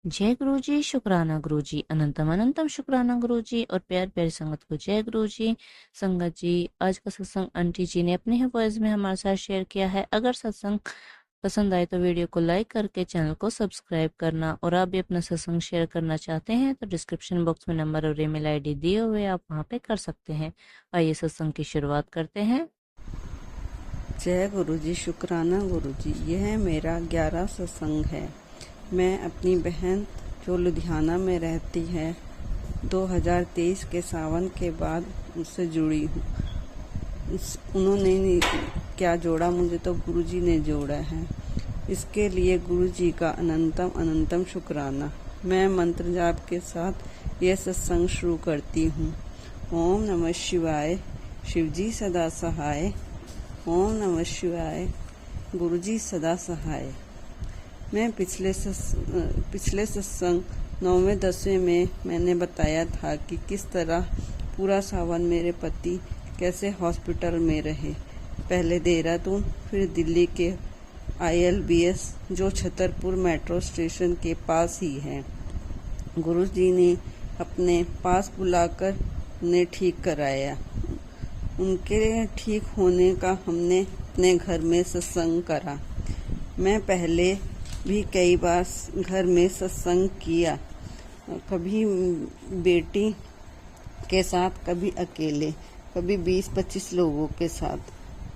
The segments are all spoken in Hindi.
जय गुरु जी, शुक्राना गुरु जी, अनंतम अनंतम शुक्राना गुरु जी और प्यार प्यारी संगत को जय गुरु जी। संगत जी, आज का सत्संग आंटी जी ने अपने ही वॉइस में हमारे साथ शेयर किया है। अगर सत्संग पसंद आए तो वीडियो को लाइक करके चैनल को सब्सक्राइब करना, और आप भी अपना सत्संग शेयर करना चाहते हैं तो डिस्क्रिप्शन बॉक्स में नंबर और ईमेल आईडी दिए हुए आप वहां पे कर सकते हैं। आइए सत्संग की शुरुआत करते हैं। जय गुरु जी, शुक्राना गुरु जी। यह मेरा 11 सत्संग है। मैं अपनी बहन जो लुधियाना में रहती है 2023 के सावन के बाद उससे जुड़ी हूँ। उन्होंने क्या जोड़ा, मुझे तो गुरु जी ने जोड़ा है। इसके लिए गुरु जी का अनंतम अनंतम शुक्राना। मैं मंत्र जाप के साथ यह सत्संग शुरू करती हूँ। ओम नमः शिवाय, शिवजी सदा सहाय। ओम नमः शिवाय, गुरुजी सदा सहाय। मैं पिछले सत्संग 9वें 10वें में मैंने बताया था कि किस तरह पूरा सावन मेरे पति कैसे हॉस्पिटल में रहे। पहले देहरादून, फिर दिल्ली के ILBS जो छतरपुर मेट्रो स्टेशन के पास ही है। गुरुजी ने अपने पास बुलाकर उन्हें ठीक कराया। उनके ठीक होने का हमने अपने घर में सत्संग करा। मैं पहले भी कई बार घर में सत्संग किया, कभी बेटी के साथ, कभी अकेले, कभी 20-25 लोगों के साथ।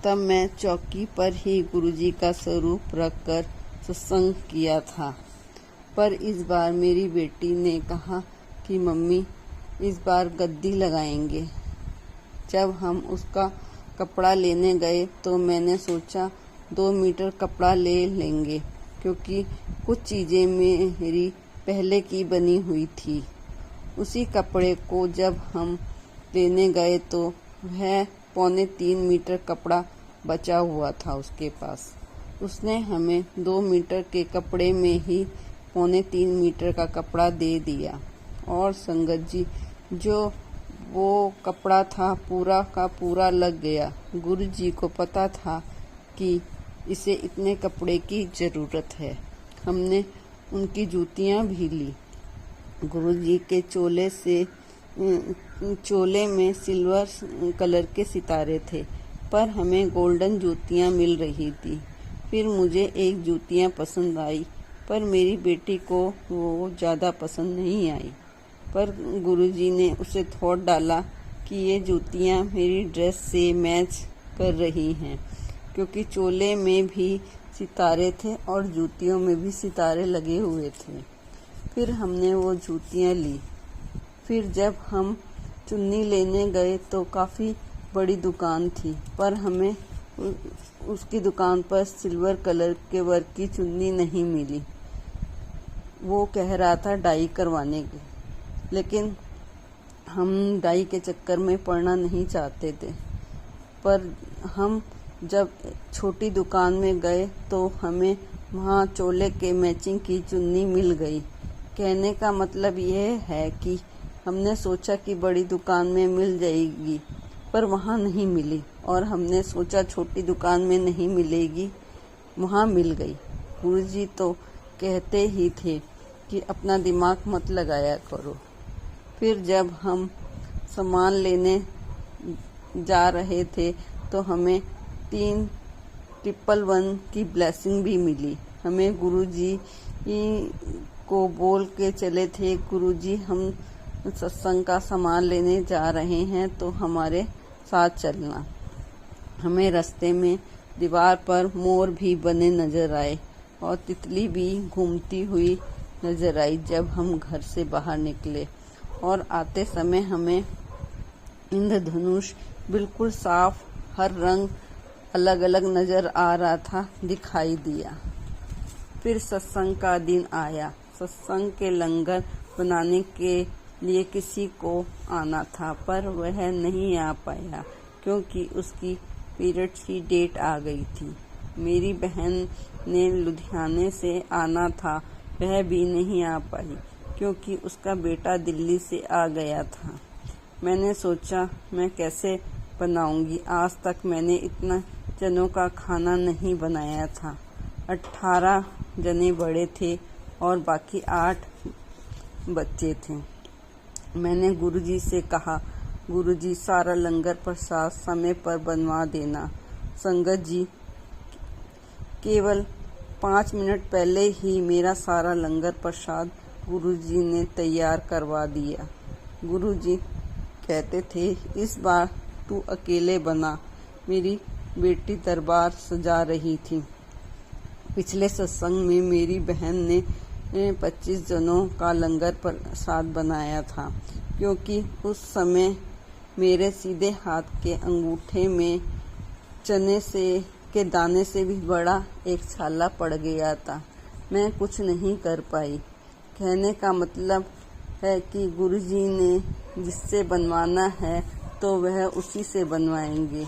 तब मैं चौकी पर ही गुरुजी का स्वरूप रखकर सत्संग किया था। पर इस बार मेरी बेटी ने कहा कि मम्मी इस बार गद्दी लगाएंगे। जब हम उसका कपड़ा लेने गए तो मैंने सोचा 2 मीटर कपड़ा ले लेंगे, क्योंकि कुछ चीज़ें मेरी पहले की बनी हुई थी। उसी कपड़े को जब हम लेने गए तो वह 2.25 मीटर कपड़ा बचा हुआ था उसके पास। उसने हमें 2 मीटर के कपड़े में ही 2.25 मीटर का कपड़ा दे दिया। और संगत जी, जो वो कपड़ा था पूरा का पूरा लग गया। गुरुजी को पता था कि इसे इतने कपड़े की ज़रूरत है। हमने उनकी जूतियाँ भी ली। गुरुजी के चोले में सिल्वर कलर के सितारे थे, पर हमें गोल्डन जूतियाँ मिल रही थी। फिर मुझे एक जूतियाँ पसंद आई, पर मेरी बेटी को वो ज़्यादा पसंद नहीं आई। पर गुरुजी ने उसे थोड़ डाला कि ये जूतियाँ मेरी ड्रेस से मैच कर रही हैं, क्योंकि चोले में भी सितारे थे और जूतियों में भी सितारे लगे हुए थे। फिर हमने वो जूतियाँ ली। फिर जब हम चुन्नी लेने गए तो काफ़ी बड़ी दुकान थी, पर हमें उसकी दुकान पर सिल्वर कलर के वर्क की चुन्नी नहीं मिली। वो कह रहा था डाई करवाने की, लेकिन हम डाई के चक्कर में पड़ना नहीं चाहते थे। पर हम जब छोटी दुकान में गए तो हमें वहाँ चोले के मैचिंग की चुन्नी मिल गई। कहने का मतलब यह है कि हमने सोचा कि बड़ी दुकान में मिल जाएगी, पर वहाँ नहीं मिली। और हमने सोचा छोटी दुकान में नहीं मिलेगी, वहाँ मिल गई। गुरुजी तो कहते ही थे कि अपना दिमाग मत लगाया करो। फिर जब हम सामान लेने जा रहे थे तो हमें 3,111 की ब्लेसिंग भी मिली। हमें गुरुजी को बोल के चले थे, गुरुजी हम सत्संग का सामान लेने जा रहे हैं तो हमारे साथ चलना। हमें रास्ते में दीवार पर मोर भी बने नजर आए और तितली भी घूमती हुई नजर आई जब हम घर से बाहर निकले। और आते समय हमें इंद्रधनुष बिल्कुल साफ, हर रंग अलग अलग नजर आ रहा था, दिखाई दिया। फिर सत्संग का दिन आया। सत्संग के लंगर बनाने के लिए किसी को आना था, पर वह नहीं आ पाया क्योंकि उसकी पीरियड्स की डेट आ गई थी। मेरी बहन ने लुधियाने से आना था, वह भी नहीं आ पाई क्योंकि उसका बेटा दिल्ली से आ गया था। मैंने सोचा मैं कैसे बनाऊंगी, आज तक मैंने इतना जनों का खाना नहीं बनाया था। 18 जने बड़े थे और बाकी 8 बच्चे थे। मैंने गुरुजी से कहा, गुरुजी सारा लंगर प्रसाद समय पर बनवा देना। संगत जी, केवल 5 मिनट पहले ही मेरा सारा लंगर प्रसाद गुरुजी ने तैयार करवा दिया। गुरुजी कहते थे, इस बार तू अकेले बना। मेरी बेटी दरबार सजा रही थी। पिछले सत्संग में मेरी बहन ने 25 जनों का लंगर प्रसाद बनाया था, क्योंकि उस समय मेरे सीधे हाथ के अंगूठे में चने के दाने से भी बड़ा एक छाला पड़ गया था। मैं कुछ नहीं कर पाई। कहने का मतलब है कि गुरुजी ने जिससे बनवाना है तो वह उसी से बनवाएंगे।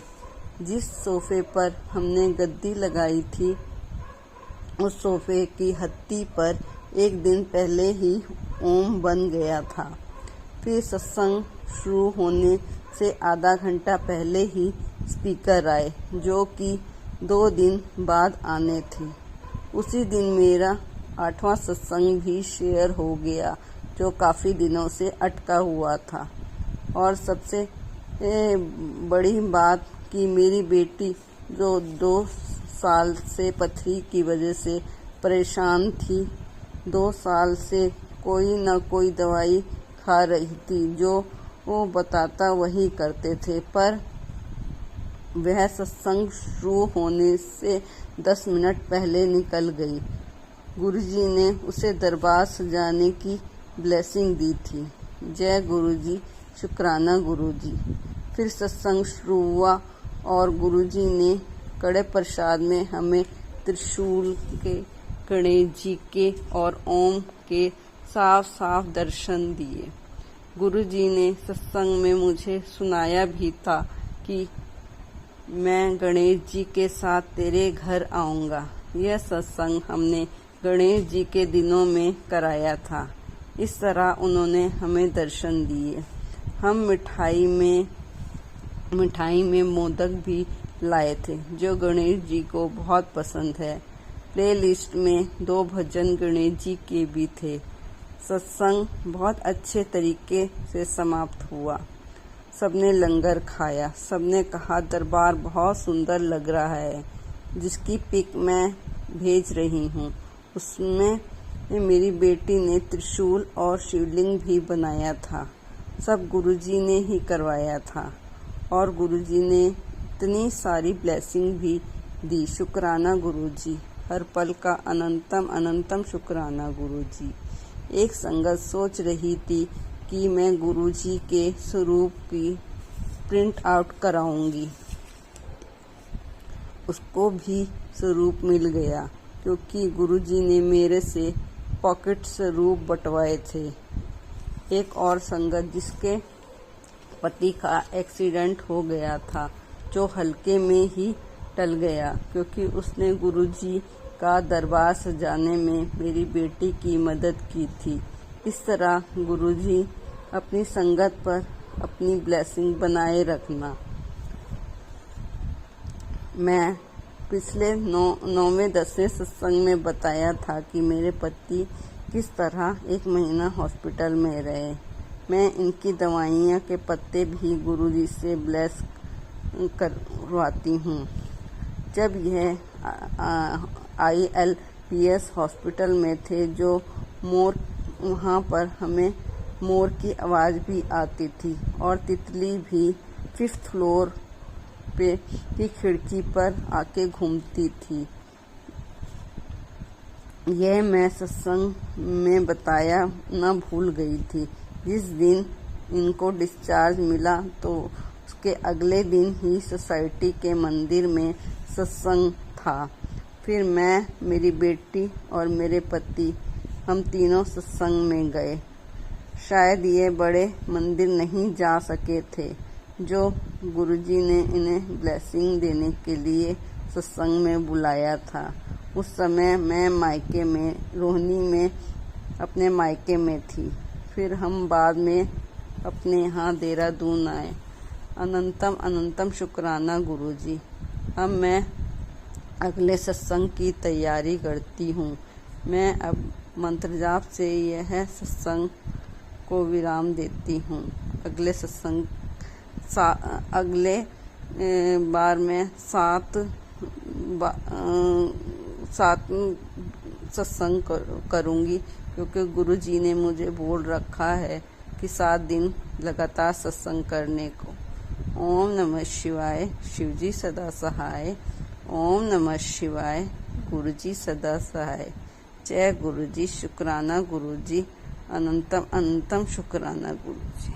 जिस सोफे पर हमने गद्दी लगाई थी, उस सोफे की हत्ती पर एक दिन पहले ही ओम बन गया था। फिर सत्संग शुरू होने से आधा घंटा पहले ही स्पीकर आए, जो कि 2 दिन बाद आने थे। उसी दिन मेरा 8वां सत्संग भी शेयर हो गया, जो काफ़ी दिनों से अटका हुआ था। और सबसे बड़ी बात कि मेरी बेटी, जो 2 साल से पथरी की वजह से परेशान थी, 2 साल से कोई न कोई दवाई खा रही थी, जो वो बताता वही करते थे, पर वह सत्संग शुरू होने से 10 मिनट पहले निकल गई। गुरुजी ने उसे दरबार सजाने की ब्लेसिंग दी थी। जय गुरुजी, शुक्राना गुरुजी। फिर सत्संग शुरू हुआ और गुरुजी ने कड़े प्रसाद में हमें त्रिशूल के, गणेश जी के और ओम के साफ साफ दर्शन दिए। गुरुजी ने सत्संग में मुझे सुनाया भी था कि मैं गणेश जी के साथ तेरे घर आऊँगा। यह सत्संग हमने गणेश जी के दिनों में कराया था। इस तरह उन्होंने हमें दर्शन दिए। हम मिठाई में मोदक भी लाए थे, जो गणेश जी को बहुत पसंद है। प्लेलिस्ट में 2 भजन गणेश जी के भी थे। सत्संग बहुत अच्छे तरीके से समाप्त हुआ। सबने लंगर खाया। सबने कहा, दरबार बहुत सुंदर लग रहा है। जिसकी पिक मैं भेज रही हूँ, उसमें मेरी बेटी ने त्रिशूल और शिवलिंग भी बनाया था। सब गुरुजी ने ही करवाया था और गुरुजी ने इतनी सारी ब्लेसिंग भी दी। शुक्राना गुरुजी, हर पल का अनंतम अनंतम शुक्राना गुरुजी। एक संगत सोच रही थी कि मैं गुरुजी के स्वरूप की प्रिंट आउट कराऊंगी। उसको भी स्वरूप मिल गया, क्योंकि गुरुजी ने मेरे से पॉकेट स्वरूप बंटवाए थे। एक और संगत, जिसके पति का एक्सीडेंट हो गया था, जो हल्के में ही टल गया, क्योंकि उसने गुरुजी का दरबार सजाने में मेरी बेटी की मदद की थी। इस तरह गुरुजी अपनी संगत पर अपनी ब्लेसिंग बनाए रखना। मैं पिछले 9वें 10वें सत्संग में बताया था कि मेरे पति किस तरह 1 महीना हॉस्पिटल में रहे। मैं इनकी दवाइयाँ के पत्ते भी गुरुजी से ब्लेस करवाती हूँ। जब यह ILPS हॉस्पिटल में थे, जो मोर, वहाँ पर हमें मोर की आवाज़ भी आती थी और तितली भी 5th फ्लोर पे की खिड़की पर आके घूमती थी। यह मैं सत्संग में बताया न भूल गई थी। जिस दिन इनको डिस्चार्ज मिला तो उसके अगले दिन ही सोसाइटी के मंदिर में सत्संग था। फिर मैं, मेरी बेटी और मेरे पति, हम तीनों सत्संग में गए। शायद ये बड़े मंदिर नहीं जा सके थे, जो गुरुजी ने इन्हें ब्लेसिंग देने के लिए सत्संग में बुलाया था। उस समय मैं मायके में, रोहिणी में, अपने मायके में थी। फिर हम बाद में अपने यहाँ देहरादून आए। अनंतम अनंतम शुक्राना गुरुजी। अब मैं अगले सत्संग की तैयारी करती हूँ। मैं अब मंत्र जाप से यह सत्संग को विराम देती हूँ। अगले बार मैं सात सत्संग करूँगी, क्योंकि गुरु जी ने मुझे बोल रखा है कि 7 दिन लगातार सत्संग करने को। ओम नमः शिवाय, शिवजी सदा सहाय। ओम नमः शिवाय, गुरु जी सदा सहाय। जय गुरु जी, शुक्राना गुरु जी, अनंतम अनंतम शुक्राना गुरु जी।